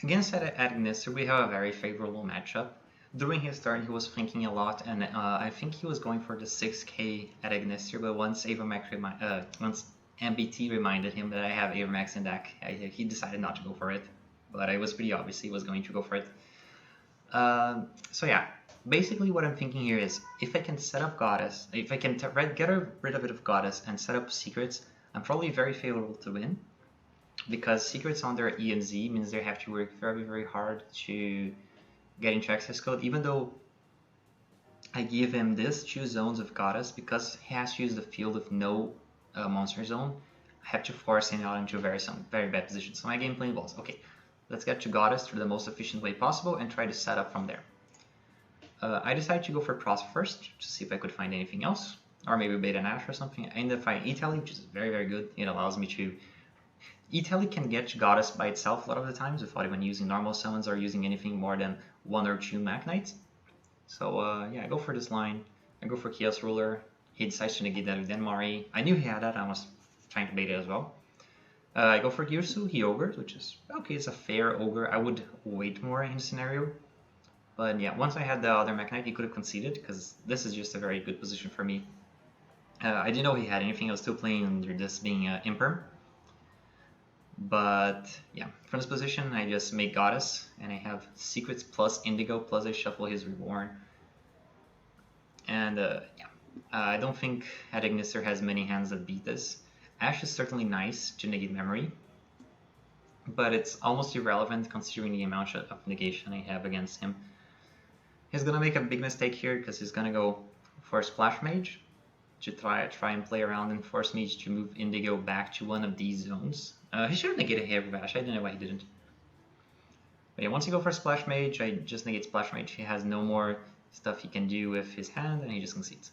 against Ignister, we have a very favorable matchup. During his turn, he was thinking a lot, and I think he was going for the 6k at Ignister, but once once MBT reminded him that I have Avermax in deck, he decided not to go for it. But it was pretty obvious he was going to go for it. So yeah, basically what I'm thinking here is, if I can set up Goddess, if I can get rid of it of Goddess and set up Secrets, I'm probably very favorable to win. Because Secrets on their E and Z means they have to work very, very hard to get into access code, even though I give him this 2 zones of Goddess, because he has to use the field with no monster zone, I have to force him out into a very bad position. So my game plan was, okay, let's get to Goddess through the most efficient way possible and try to set up from there. I decided to go for Cross first, to see if I could find anything else, or maybe Beta Nash or something. I ended up finding Italy, which is very, very good. It allows me to... Italy can get Goddess by itself a lot of the times without even using normal summons or using anything more than 1 or 2 Mekk-knights. So yeah, I go for this line. I go for Chaos Ruler. He decides to negate that with Denmari. I knew he had that. I was trying to bait it as well. I go for Girsu. He ogres, which is okay. It's a fair ogre. I would wait more in his scenario. But yeah, once I had the other Mekk-knight, he could have conceded because this is just a very good position for me. I didn't know he had anything. I was still playing under this being Imperm. But yeah, from this position, I just make Goddess, and I have Secrets plus Indigo, plus I shuffle his Reborn. And yeah, I don't think Ignister has many hands that beat this. Ash is certainly nice to negate memory, but it's almost irrelevant considering the amount of negation I have against him. He's gonna make a big mistake here because he's gonna go for Splash Mage to try and play around and force me to move Indigo back to one of these zones. He should have negated Hair Bash. I don't know why he didn't. But yeah, once you go for Splash Mage, I just negate Splash Mage. He has no more stuff he can do with his hand, and he just concedes.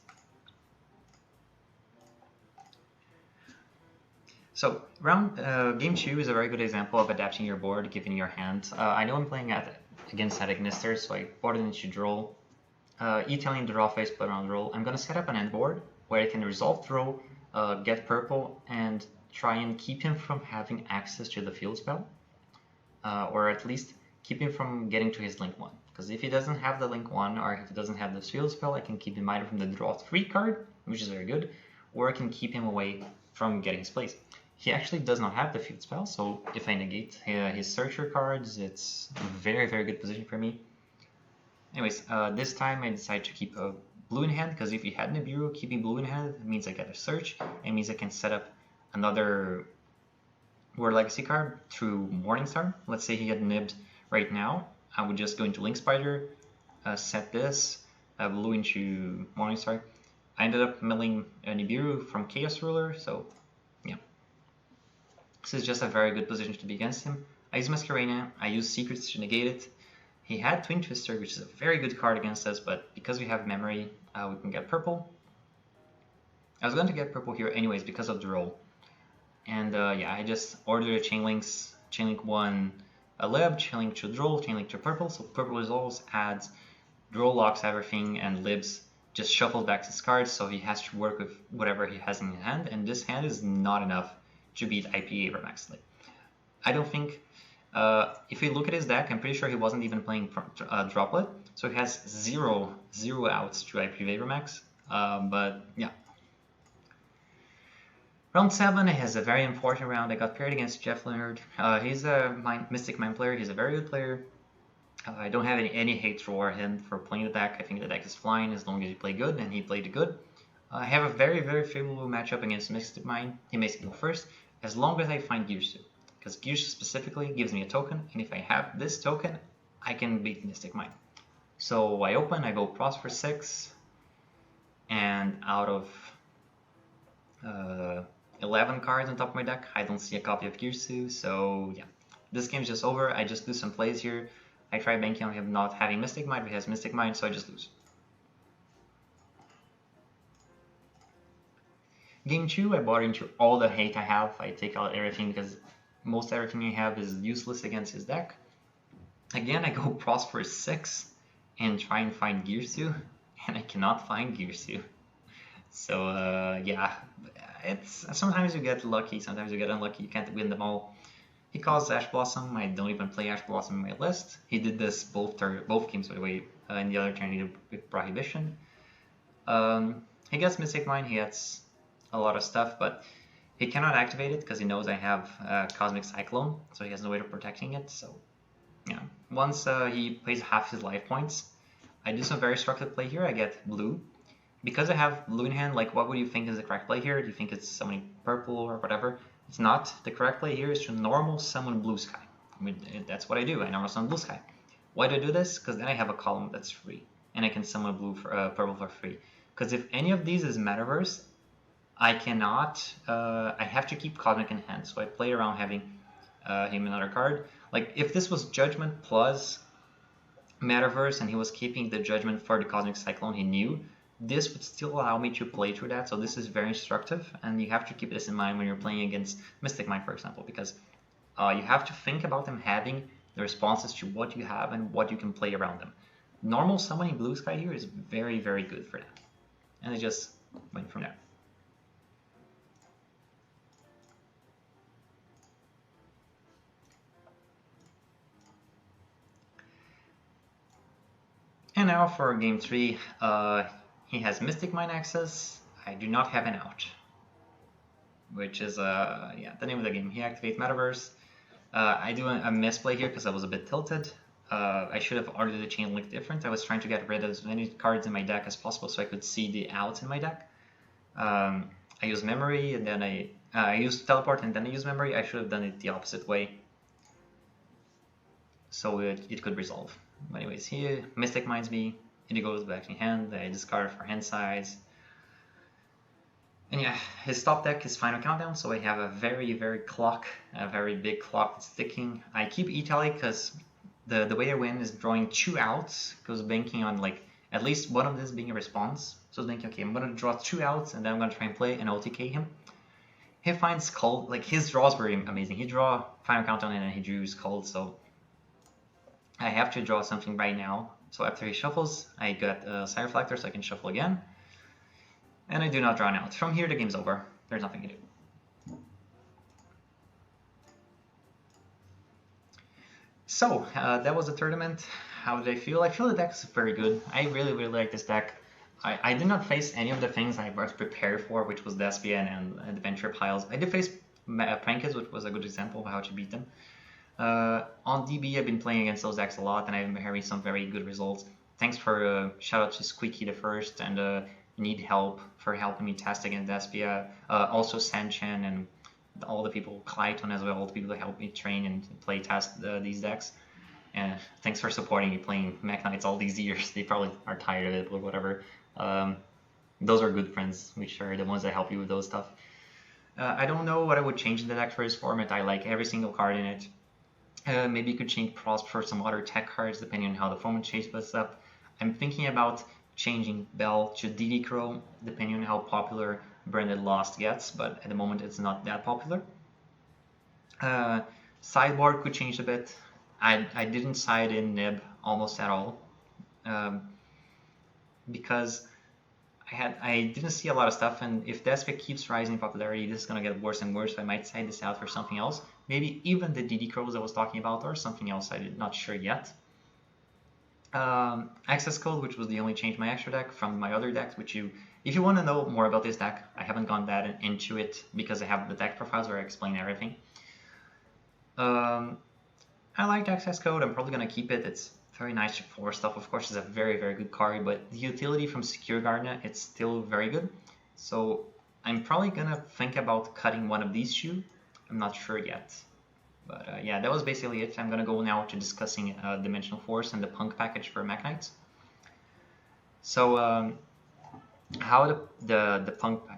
So game 2 is a very good example of adapting your board given your hand. I know I'm playing against Nister, so I boarded into draw. E-tailing the draw phase, put on roll. I'm gonna set up an end board where I can resolve throw, get purple, and try and keep him from having access to the field spell, or at least keep him from getting to his link 1. Because if he doesn't have the link 1, or if he doesn't have the field spell, I can keep him either from the draw 3 card, which is very good, or I can keep him away from getting his place. He actually does not have the field spell, so if I negate his searcher cards, it's a very, very good position for me. Anyways, this time I decided to keep a blue in hand, because if he had Nibiru, keeping blue in hand means I get a search, and means I can set up another Word Legacy card through Morningstar. Let's say he had nibbed right now, I would just go into Link Spider, set this, blue into Morningstar. I ended up milling Nibiru from Chaos Ruler, so yeah. This is just a very good position to be against him. I use Masquerena, I use Secrets to negate it. He had Twin Twister, which is a very good card against us, but because we have memory, we can get purple. I was going to get purple here anyways because of the roll. And yeah, I just ordered a Chain Link 1 a lib, Chain Link to draw, Chain Link to purple, so purple resolves, adds, draw locks everything, and libs just shuffles back his cards, so he has to work with whatever he has in his hand, and this hand is not enough to beat IPA Vermax. Like, I don't think, if we look at his deck, I'm pretty sure he wasn't even playing Droplet, so he has zero outs to IPA Vermax, but yeah. Round 7 has a very important round. I got paired against Jeff Leonard. He's a Mystic Mind player. He's a very good player. I don't have any hate for him for playing the deck. I think the deck is fine as long as you play good, and he played good. I have a very, very favorable matchup against Mystic Mind. He makes me go first, as long as I find Girsu. Because Girsu specifically gives me a token, and if I have this token, I can beat Mystic Mind. So I open, I go Cross for 6, and out of 11 cards on top of my deck, I don't see a copy of Girsu, so yeah. This game's just over. I just do some plays here. I try banking on him not having Mystic Mind, but he has Mystic Mind, so I just lose. Game 2, I bought into all the hate I have. I take out everything because most everything I have is useless against his deck. Again, I go Cross for 6 and try and find Girsu, and I cannot find Girsu. So yeah, it's sometimes you get lucky, sometimes you get unlucky. You can't win them all. He calls Ash Blossom. I don't even play Ash Blossom in my list. He did this both games, by the way. In the other turn, he did with Prohibition. He gets Mystic Mind. He gets a lot of stuff, but he cannot activate it because he knows I have Cosmic Cyclone, so he has no way of protecting it. So yeah, once he plays half his life points, I do some very structured play here. I get blue. Because I have blue in hand, like, what would you think is the correct play here? Do you think it's summoning purple or whatever? It's not. The correct play here is to normal summon Blue Sky. I mean, that's what I do. I normal summon Blue Sky. Why do I do this? Because then I have a column that's free, and I can summon purple for free. Because if any of these is Metaverse, I cannot. I have to keep Cosmic in hand, so I play around having him another card. Like, if this was Judgment plus Metaverse, and he was keeping the Judgment for the Cosmic Cyclone he knew, this would still allow me to play through that, so this is very instructive, and you have to keep this in mind when you're playing against Mystic Mind, for example, because you have to think about them having the responses to what you have and what you can play around them. Normal summoning Blue Sky here is very, very good for that, and I just went from there. And now for game 3, he has Mystic Mind access. I do not have an out, which is yeah, the name of the game. He activates Metaverse. I do a misplay here because I was a bit tilted. I should have ordered the Chain Link different. I was trying to get rid of as many cards in my deck as possible so I could see the outs in my deck. I use Memory, and then I use Teleport, and then I use Memory. I should have done it the opposite way, so it could resolve. But anyways, he Mystic Minds me. it goes back in hand. I discard for hand size. And yeah, his top deck is Final Countdown, so I have a very big clock that's ticking. I keep E-Tally because the way I win is drawing 2 outs, because banking on like at least one of this being a response. So it's thinking, okay, I'm gonna draw 2 outs and then I'm gonna try and play and OTK him. He finds Skull, like his draws were amazing. He draw Final Countdown and then he drew Skull, so I have to draw something right now. So after he shuffles, I got Side Reflector so I can shuffle again. And I do not draw an out. From here, the game's over. There's nothing to do. So, that was the tournament. How did I feel? I feel the deck is very good. I really like this deck. I did not face any of the things I was prepared for, which was Despia and Adventure Piles. I did face Prank-Kids, which was a good example of how to beat them. On DB, I've been playing against those decks a lot, and I've been having some very good results. Thanks for shout out to Squeaky the First and Need Help for helping me test against Despia. Also Sanchan and all the people, Clyton as well, all the people that helped me train and play test these decks. And thanks for supporting me playing Mekk-knights all these years. They probably are tired of it or whatever. Those are good friends, which are the ones that help you with those stuff. I don't know what I would change in the deck for this format. I like every single card in it. Maybe you could change Prosp for some other tech cards depending on how the format shapes up. I'm thinking about changing Bell to DD Crow depending on how popular Branded Lost gets, but at the moment it's not that popular. Sideboard could change a bit. I didn't side in Nib almost at all because I didn't see a lot of stuff, and if Despia keeps rising in popularity, this is going to get worse and worse. So I might side this out for something else. Maybe even the DD Crows I was talking about or something else. I'm not sure yet. Access Code, which was the only change in my extra deck from my other decks, which if you want to know more about this deck, I haven't gone that into it because I have the deck profiles where I explain everything. I like Access Code. I'm probably going to keep it. It's very nice for stuff. Of course, it's a very good card, but the utility from Secure Gardener, it's still very good. So I'm probably going to think about cutting one of these two. I'm not sure yet. But yeah, that was basically it. I'm going to go now to discussing Dimensional Force and the P.u.n.k package for Mekk-knights. So how the P.u.n.k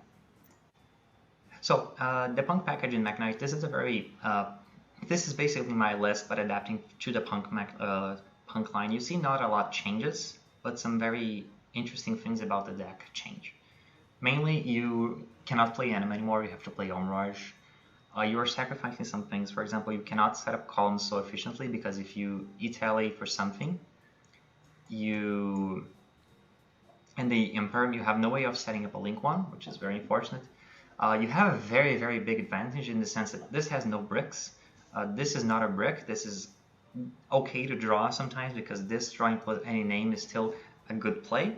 the P.u.n.k package in Mekk-knight, this is a very this is basically my list, but adapting to the P.u.n.k line. You see not a lot changes, but some very interesting things about the deck change. Mainly, you cannot play Anima anymore, you have to play Omraj. You are sacrificing some things. For example, you cannot set up columns so efficiently because if you E-tally for something, and the Imperm, you have no way of setting up a link one, which is very unfortunate. You have a very big advantage in the sense that this has no bricks. This is not a brick. This is okay to draw sometimes because this drawing plus any name is still a good play,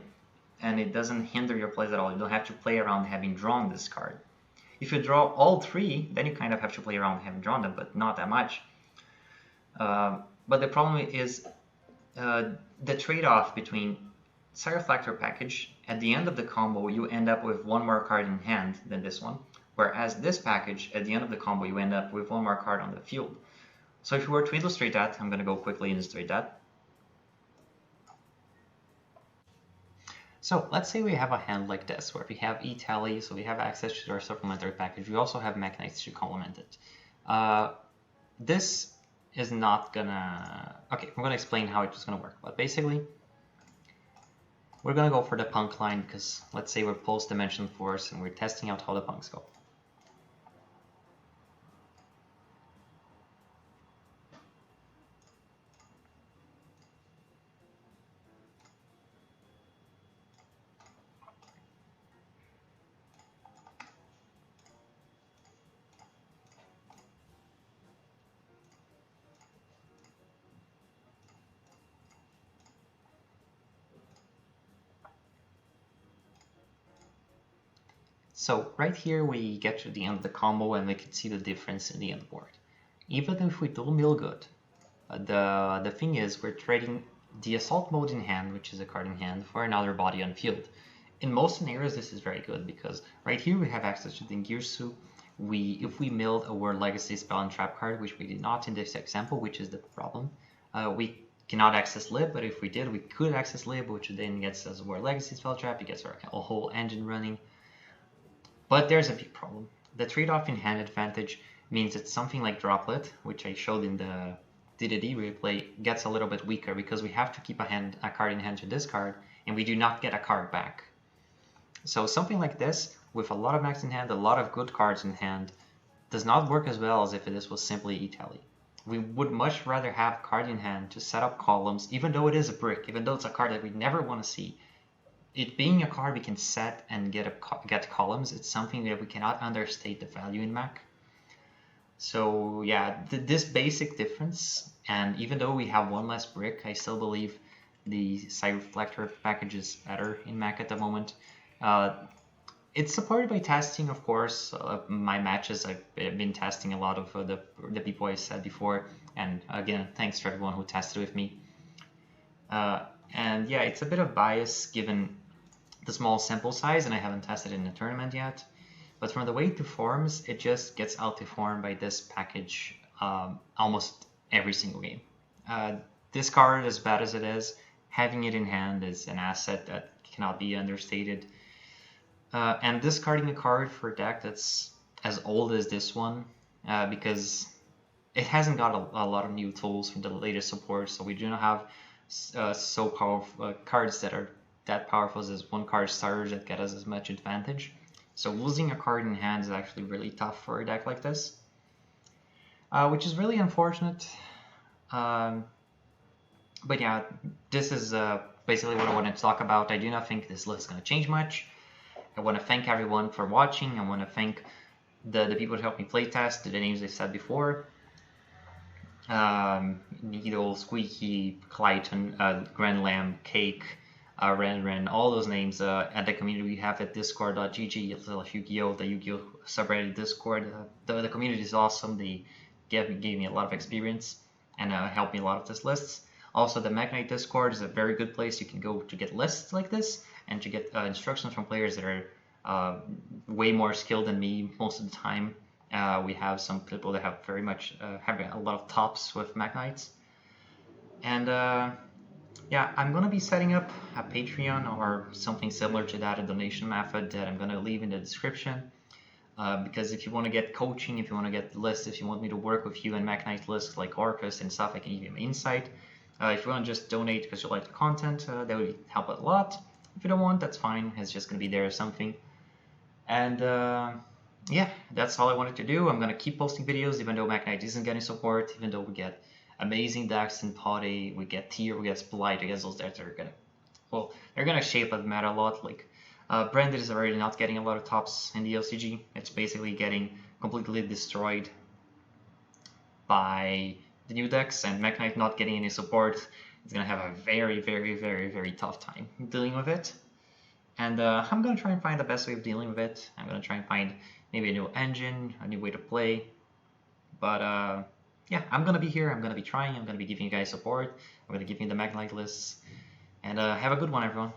and it doesn't hinder your plays at all. You don't have to play around having drawn this card. If you draw all three, then you kind of have to play around having drawn them, but not that much. But the problem is the trade-off between Side Reflector package. At the end of the combo, you end up with one more card in hand than this one, whereas this package, at the end of the combo, you end up with one more card on the field. So if you were to illustrate that, I'm going to go quickly illustrate that. So let's say we have a hand like this, where we have E-tally, so we have access to our supplementary package. We also have Mekk-knights to complement it. This is not gonna... Okay, I'm gonna explain how it's gonna work, but basically, we're gonna go for the P.u.n.k line because let's say we're post-dimension force and we're testing out how the P.u.n.ks go. So right here we get to the end of the combo and we can see the difference in the end board. Even if we do mill good, the thing is we're trading the assault mode in hand, which is a card in hand, for another body on field. In most scenarios this is very good because right here we have access to the Girsu. If we milled a World Legacy spell and trap card, which we did not in this example, which is the problem, we cannot access lib, but if we did, we could access lib, which then gets us War Legacy spell trap. It gets our whole engine running. But there's a big problem. The trade-off in hand advantage means that something like Droplet, which I showed in the DDD replay, gets a little bit weaker because we have to keep a card in hand to discard, and we do not get a card back. So something like this, with a lot of Mekks in hand, a lot of good cards in hand, does not work as well as if this was simply E-Tally. We would much rather have card in hand to set up columns, even though it is a brick, even though it's a card that we never want to see. It being a card we can set and get columns, it's something that we cannot understate the value in Mekk. So yeah, this basic difference, and even though we have one less brick, I still believe the Side Reflector package is better in Mekk at the moment. It's supported by testing, of course. My matches, I've been testing a lot of the people I said before, and again, thanks to everyone who tested with me. And yeah, it's a bit of bias given the small sample size, and I haven't tested it in a tournament yet. But from the way it performs, it just gets outperformed by this package almost every single game. This card, as bad as it is, having it in hand is an asset that cannot be understated. And discarding a card for a deck that's as old as this one, because it hasn't got a lot of new tools from the latest support, so we do not have so powerful cards that are that powerful as one card starters that get us as much advantage. So losing a card in hand is actually really tough for a deck like this, which is really unfortunate. But yeah, this is basically what I wanted to talk about. I do not think this list is going to change much. I want to thank everyone for watching. I want to thank the people who helped me playtest, the names I said before. Needle, Squeaky, Clayton, Grand Lamb, Cake, Ren, all those names at the community we have at discord.gg, Yu-Gi-Oh, the Yu-Gi-Oh subreddit Discord. The community is awesome. They gave me a lot of experience and helped me a lot of these lists. Also, the Mekk-knight Discord is a very good place you can go to get lists like this and to get instructions from players that are way more skilled than me most of the time. We have some people that have have a lot of tops with Mekk-knights. And yeah, I'm going to be setting up a Patreon or something similar to that, a donation method that I'm going to leave in the description. Because if you want to get coaching, if you want to get lists, if you want me to work with you and Mekk-knight lists like Orcus and stuff, I can give you insight. If you want to just donate because you like the content, that would help a lot. If you don't want, that's fine. It's just going to be there or something. And yeah, that's all I wanted to do. I'm going to keep posting videos even though Mekk-knight isn't getting support, even though we get amazing decks in Potty, we get Tier, we get Splight. I guess those decks are they're gonna shape the meta a lot. Like Branded is already not getting a lot of tops in the LCG. It's basically getting completely destroyed by the new decks, and Mekk-knight not getting any support. It's gonna have a very tough time dealing with it. And I'm gonna try and find the best way of dealing with it. I'm gonna try and find maybe a new engine, a new way to play. But yeah, I'm going to be here, I'm going to be trying, I'm going to be giving you guys support, I'm going to give you the Mekk-knight lists, and have a good one, everyone.